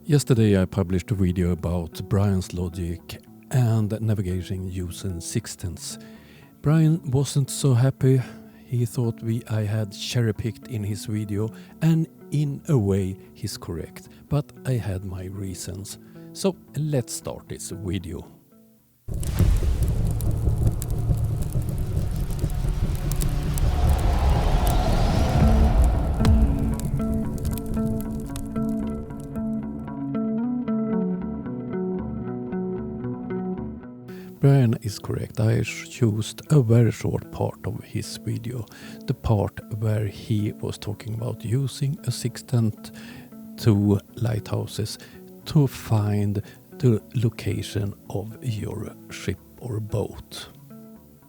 Yesterday I published a video about Brian's logic and navigation using sextants. Brian wasn't so happy. He thought I had cherry-picked in his video, and in a way he's correct, but I had my reasons. So let's start this video. Brian is correct. I chose a very short part of his video, the part where he was talking about using a sextant to lighthouses to find the location of your ship or boat.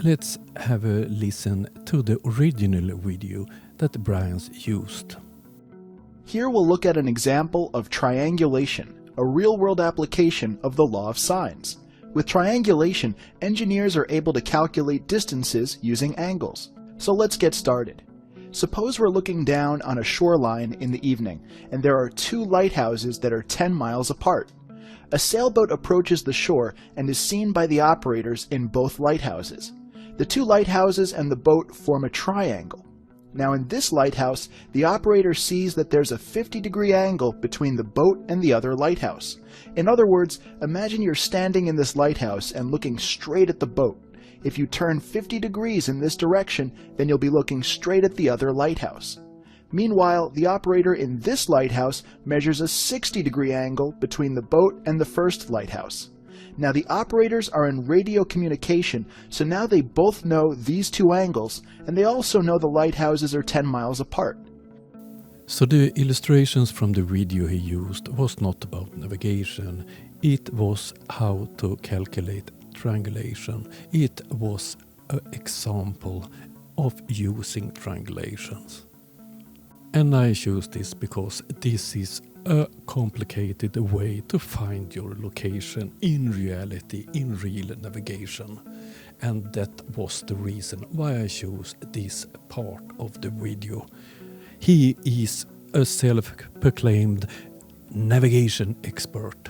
Let's have a listen to the original video that Brian's used. Here we'll look at an example of triangulation, a real-world application of the law of sines. With triangulation, engineers are able to calculate distances using angles. So let's get started. Suppose we're looking down on a shoreline in the evening, and there are two lighthouses that are 10 miles apart. A sailboat approaches the shore and is seen by the operators in both lighthouses. The two lighthouses and the boat form a triangle. Now in this lighthouse, the operator sees that there's a 50-degree angle between the boat and the other lighthouse. In other words, imagine you're standing in this lighthouse and looking straight at the boat. If you turn 50 degrees in this direction, then you'll be looking straight at the other lighthouse. Meanwhile, the operator in this lighthouse measures a 60-degree angle between the boat and the first lighthouse. Now the operators are in radio communication, so now they both know these two angles, and they also know the lighthouses are 10 miles apart. So the illustrations from the video he used was not about navigation. It was how to calculate triangulation. It was an example of using triangulations. And I choose this because this is a complicated way to find your location in reality, in real navigation. And that was the reason why I chose this part of the video. He is a self-proclaimed navigation expert,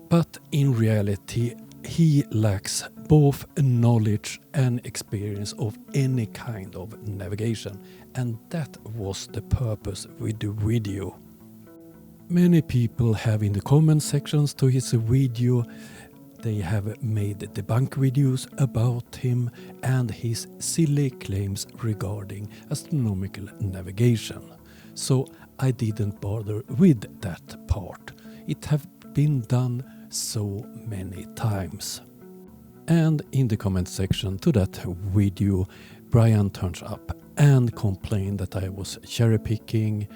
but in reality he lacks both knowledge and experience of any kind of navigation, and that was the purpose with the video. Many people have in the comment sections to his video, they have made debunk videos about him and his silly claims regarding astronomical navigation. So I didn't bother with that part. It have been done so many times. And in the comment section to that video, Brian turns up and complained that I was cherry picking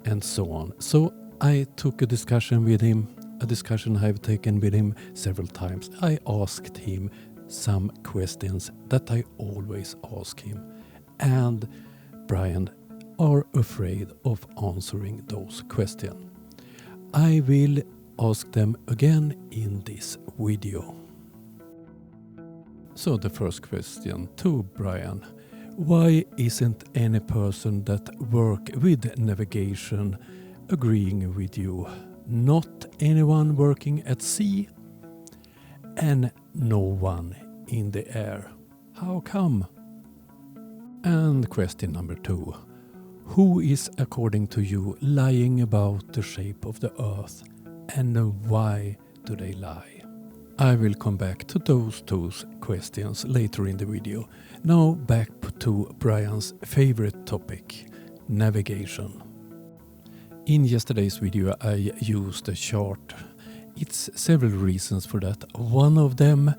and so on. So I took a discussion with him, a discussion I've taken with him several times. I asked him some questions that I always ask him, and Brian are afraid of answering those questions. I will ask them again in this video. So the first question to Brian: why isn't any person that work with navigation agreeing with you? Not anyone working at sea and no one in the air. How come? And question number 2. Who is, according to you, lying about the shape of the earth, and why do they lie? I will come back to those two questions later in the video. Now back to Brian's favorite topic, navigation. In yesterday's video I used a chart. It's several reasons for that. One of them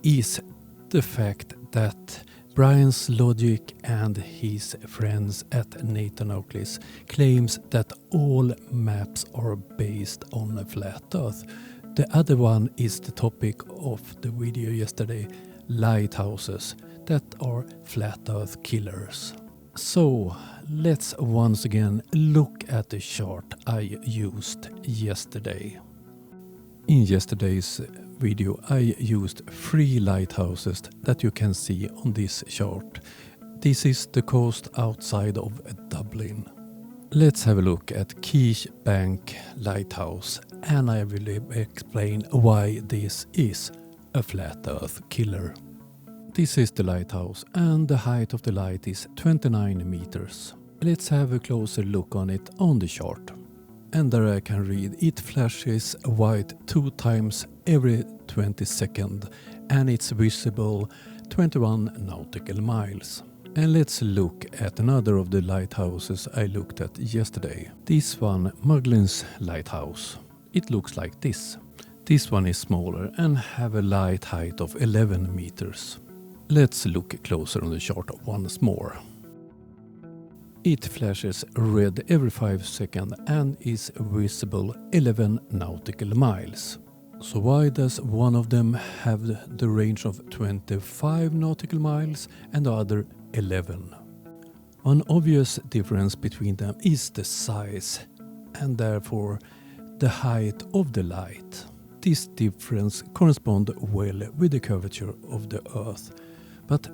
is the fact that Brian's logic and his friends at Nathan Oakley's claims that all maps are based on a flat earth. The other one is the topic of the video yesterday, lighthouses that are flat earth killers. So let's once again look at the chart I used yesterday. In yesterday's video I used 3 lighthouses that you can see on this chart. This is the coast outside of Dublin. Let's have a look at Debunk lighthouse, and I will explain why this is a flat earth killer. This is the lighthouse, and the height of the light is 29 meters. Let's have a closer look on it on the chart. And there I can read it flashes white 2 times every 20 seconds, and it's visible 21 nautical miles. And let's look at another of the lighthouses I looked at yesterday. This one, Muglin's lighthouse. It looks like this. This one is smaller and have a light height of 11 meters. Let's look closer on the chart once more. It flashes red every 5 seconds and is visible 11 nautical miles. So why does one of them have the range of 25 nautical miles and the other 11? An obvious difference between them is the size and therefore the height of the light. This difference corresponds well with the curvature of the Earth, but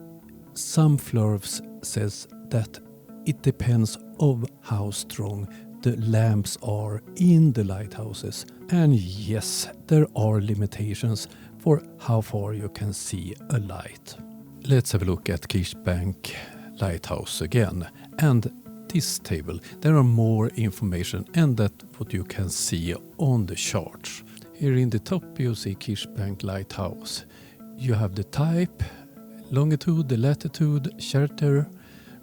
some flurfs says that it depends on how strong the lamps are in the lighthouses. And yes, there are limitations for how far you can see a light. Let's have a look at Debunk lighthouse again. And this table, there are more information and that what you can see on the charts. Here in the top you see Debunk lighthouse. You have the type, longitude, the latitude, shelter,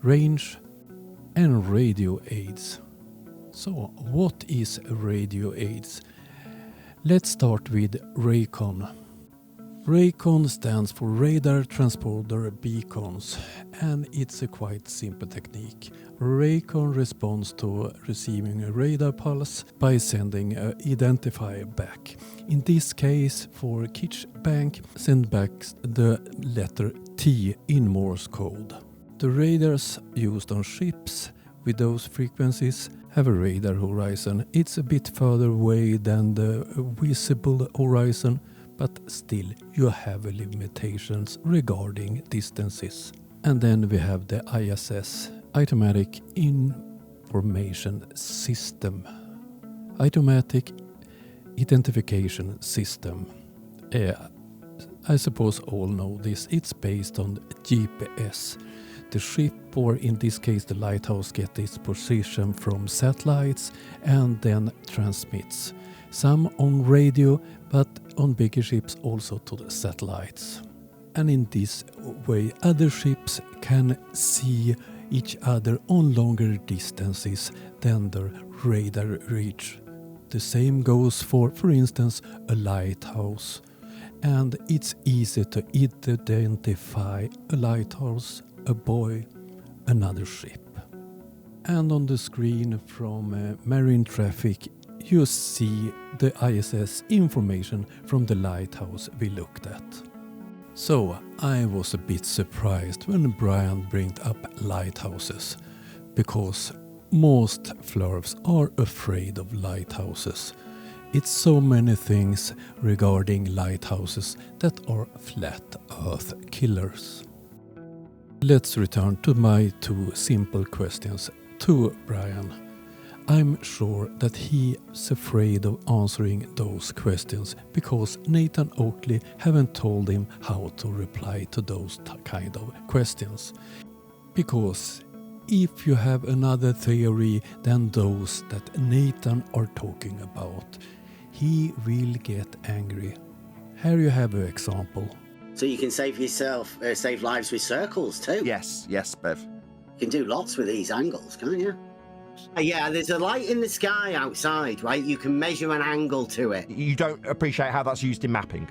range and radio aids. So what is radio aids? Let's start with RACON. RACON stands for Radar Transponder Beacons, and it's a quite simple technique. RACON responds to receiving a radar pulse by sending an identifier back. In this case, for Debunk, send back the letter T in Morse code. The radars used on ships with those frequencies have a radar horizon. It's a bit further away than the visible horizon, but still you have limitations regarding distances. And then we have the ISS, Automatic Information System. Automatic Identification System. I suppose all know this. It's based on GPS. The ship, or in this case the lighthouse, gets its position from satellites and then transmits. Some on radio, but on bigger ships also to the satellites. And in this way other ships can see each other on longer distances than their radar reach. The same goes for instance, a lighthouse. And it's easy to identify a lighthouse, a buoy, another ship. And on the screen from marine traffic you see the ISS information from the lighthouse we looked at. So I was a bit surprised when Brian brought up lighthouses, because most flurfs are afraid of lighthouses. It's so many things regarding lighthouses that are flat earth killers. Let's return to my 2 simple questions to Brian. I'm sure that he's afraid of answering those questions because Nathan Oakley haven't told him how to reply to those kind of questions. Because if you have another theory than those that Nathan are talking about, he will get angry. Here you have an example. So you can save lives with circles too. Yes, Bev. You can do lots with these angles, can't you? Yeah, there's a light in the sky outside, right? You can measure an angle to it. You don't appreciate how that's used in mapping?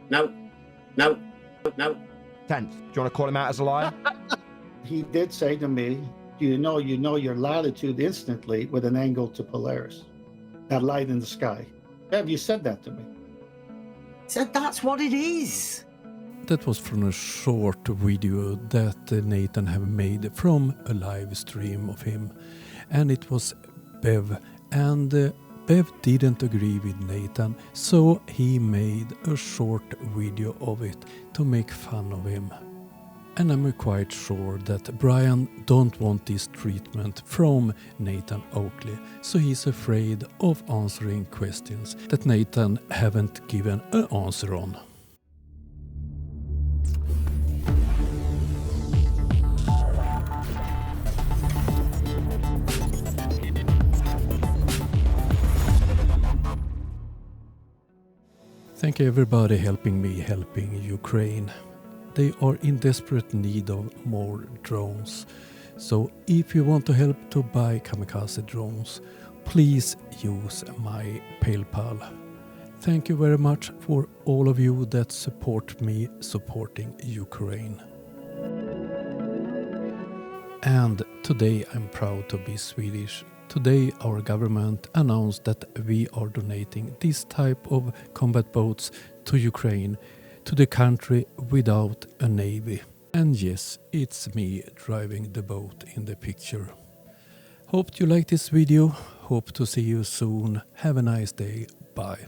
No. 10th, do you want to call him out as a liar? He did say to me, you know your latitude instantly with an angle to Polaris. That light in the sky. Have you said that to me? Said that's what it is. That was from a short video that Nathan have made from a live stream of him. And it was Bev. And Bev didn't agree with Nathan, so he made a short video of it to make fun of him. and I'm quite sure that Brian don't want this treatment from Nathan Oakley, so he's afraid of answering questions that Nathan haven't given an answer on. Thank you everybody helping me helping Ukraine. They are in desperate need of more drones. So if you want to help to buy kamikaze drones, please use my PayPal. Thank you very much for all of you that support me supporting Ukraine. And today I'm proud to be Swedish. Today our government announced that we are donating this type of combat boats to Ukraine, to the country without a navy. And yes, it's me driving the boat in the picture. Hope you like this video. Hope to see you soon. Have a nice day. Bye.